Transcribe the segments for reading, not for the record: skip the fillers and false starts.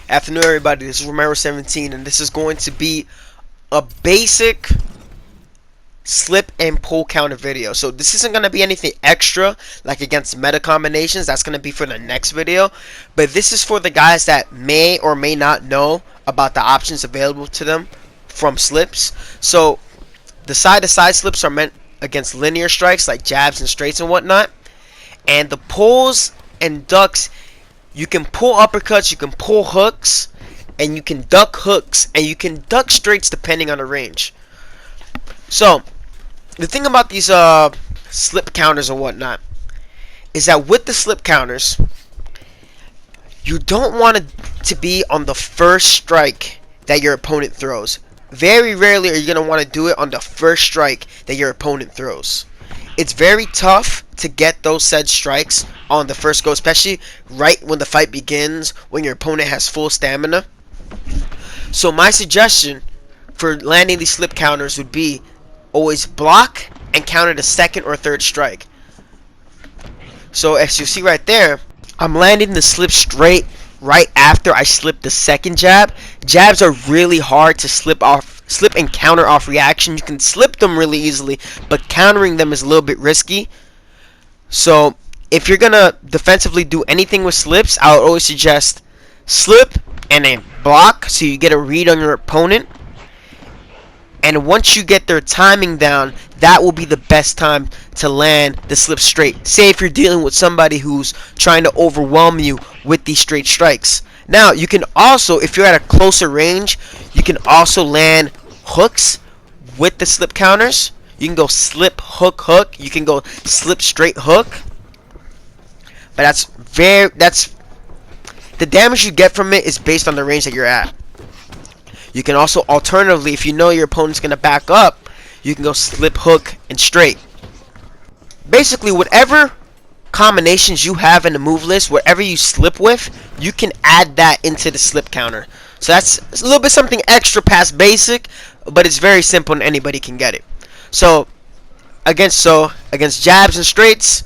Afternoon, everybody. This is Romero17, and this is going to be a basic slip and pull counter video. So this isn't going to be anything extra like against meta combinations. That's going to be for the next video. But this is for the guys that may or may not know about the options available to them from slips. So the side-to-side slips are meant against linear strikes like jabs and straights and whatnot. And the pulls and ducks, you can pull uppercuts, you can pull hooks, and you can duck hooks, and you can duck straights depending on the range. So, the thing about these slip counters and whatnot is that with the slip counters, you don't want it to be on the first strike that your opponent throws. Very rarely are you going to want to do it on the first strike that your opponent throws. It's very tough to get those said strikes on the first go, especially right when the fight begins, when your opponent has full stamina. So my suggestion for landing these slip counters would be always block and counter the second or third strike. So as you see right there, I'm landing the slip straight right after I slip the second jab. Jabs are really hard to slip and counter off reaction. You can slip them really easily, but countering them is a little bit risky. So if you're gonna defensively do anything with slips, I would always suggest slip and then block so you get a read on your opponent. And once you get their timing down, that will be the best time to land the slip straight. Say if you're dealing with somebody who's trying to overwhelm you with these straight strikes. Now, you can also, if you're at a closer range, you can also land hooks with the slip counters. You can go slip, hook, hook. You can go slip, straight, hook. But that's the damage you get from it is based on the range that you're at. You can also, alternatively, if you know your opponent's going to back up, you can go slip, hook, and straight. Basically, whatever combinations you have in the move list, whatever you slip with, you can add that into the slip counter. So that's a little bit something extra past basic, but it's very simple and anybody can get it. So against jabs and straights,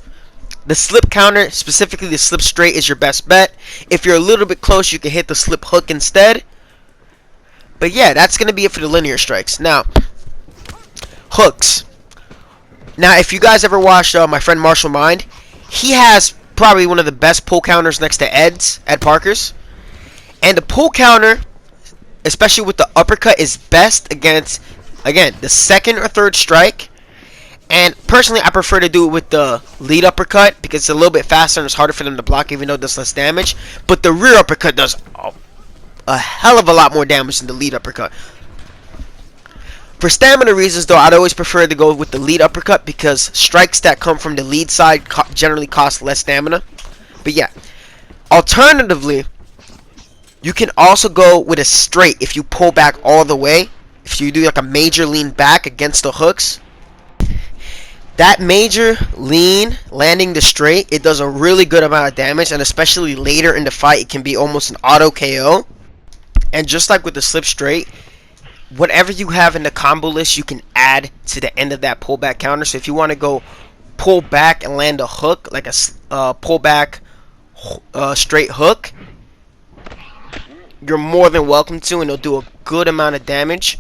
the slip counter, specifically the slip straight, is your best bet. If you're a little bit close, you can hit the slip hook instead. But yeah, that's going to be it for the linear strikes. Now, hooks. Now, if you guys ever watched my friend Marshall Mind, he has probably one of the best pull counters next to Ed Parker's. And the pull counter, especially with the uppercut, is best against, again, the second or third strike. And personally, I prefer to do it with the lead uppercut because it's a little bit faster and it's harder for them to block, even though it does less damage. But the rear uppercut does a hell of a lot more damage than the lead uppercut. For stamina reasons, though, I'd always prefer to go with the lead uppercut because strikes that come from the lead side generally cost less stamina. But yeah, alternatively, you can also go with a straight if you pull back all the way. If you do like a major lean back against the hooks, that major lean landing the straight, it does a really good amount of damage, and especially later in the fight, it can be almost an auto KO. And just like with the slip straight, whatever you have in the combo list, you can add to the end of that pullback counter. So if you want to go pull back and land a hook, like a pullback straight hook, you're more than welcome to, and it'll do a good amount of damage.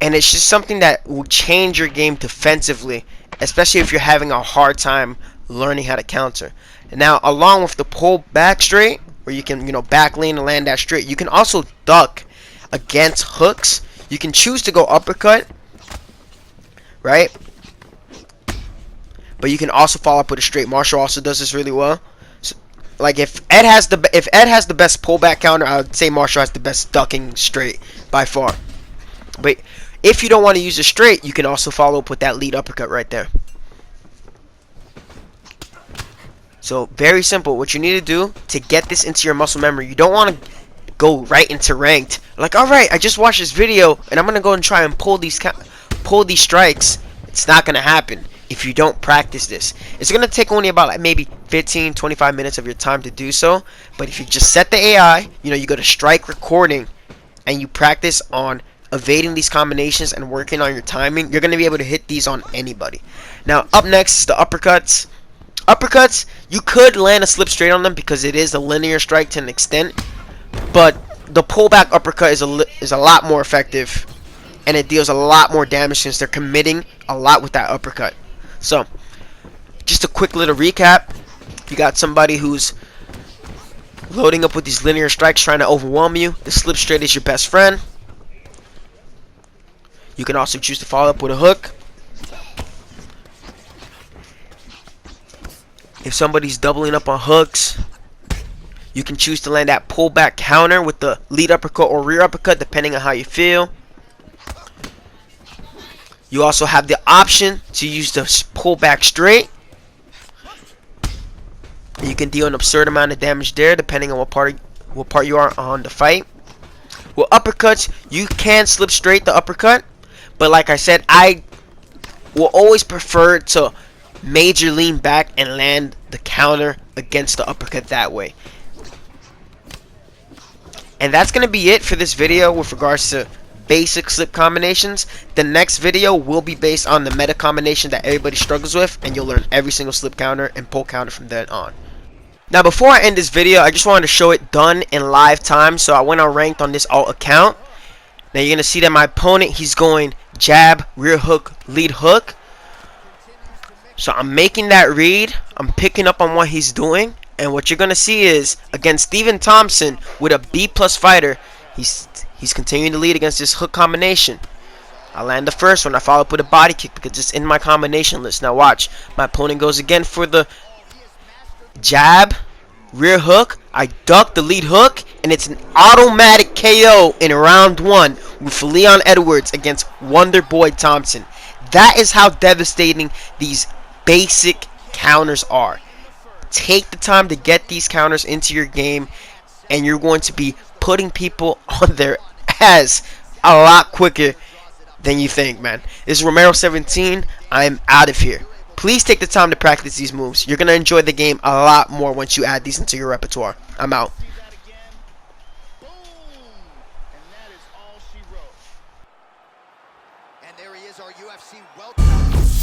And it's just something that will change your game defensively, especially if you're having a hard time learning how to counter. And now, along with the pull back straight, where you can, back lean and land that straight, you can also duck against hooks. You can choose to go uppercut, right? But you can also follow up with a straight. Marshall also does this really well. So, like if Ed has the best pullback counter, I would say Marshall has the best ducking straight by far. But if you don't want to use a straight, you can also follow up with that lead uppercut right there. So very simple. What you need to do to get this into your muscle memory, you don't want to go right into ranked. Like, all right, I just watched this video and I'm gonna go and try and pull these strikes. It's not gonna happen if you don't practice this. It's gonna take only about like maybe 15-25 minutes of your time to do so. But if you just set the AI, you go to strike recording and you practice on evading these combinations and working on your timing, you're gonna be able to hit these on anybody. Now, up next is the uppercuts. Uppercuts, you could land a slip straight on them because it is a linear strike to an extent, but the pullback uppercut is a lot more effective, and it deals a lot more damage since they're committing a lot with that uppercut. So, just a quick little recap. You got somebody who's loading up with these linear strikes trying to overwhelm you. The slip straight is your best friend. You can also choose to follow up with a hook. If somebody's doubling up on hooks, you can choose to land that pullback counter with the lead uppercut or rear uppercut depending on how you feel. You also have the option to use the pullback straight. You can deal an absurd amount of damage there depending on what part you are on the fight. With uppercuts, you can slip straight the uppercut, but like I said, I will always prefer to major lean back and land the counter against the uppercut that way. And that's going to be it for this video with regards to basic slip combinations. The next video will be based on the meta combination that everybody struggles with, and you'll learn every single slip counter and pull counter from then on. Now before I end this video, I just wanted to show it done in live time. So I went on ranked on this alt account. Now you're going to see that my opponent, he's going jab, rear hook, lead hook. So I'm making that read. I'm picking up on what he's doing. And what you're going to see is, against Steven Thompson with a B+ fighter, he's continuing to lead against this hook combination. I land the first one. I follow up with a body kick because it's in my combination list. Now watch. My opponent goes again for the jab, rear hook. I duck the lead hook, and it's an automatic KO in round 1 with Leon Edwards against Wonder Boy Thompson. That is how devastating these basic counters are. Take the time to get these counters into your game, and you're going to be putting people on their ass a lot quicker than you think, man. This is Romero17. I'm out of here. Please take the time to practice these moves. You're going to enjoy the game a lot more once you add these into your repertoire. I'm out. And there he is, our UFC welterweight.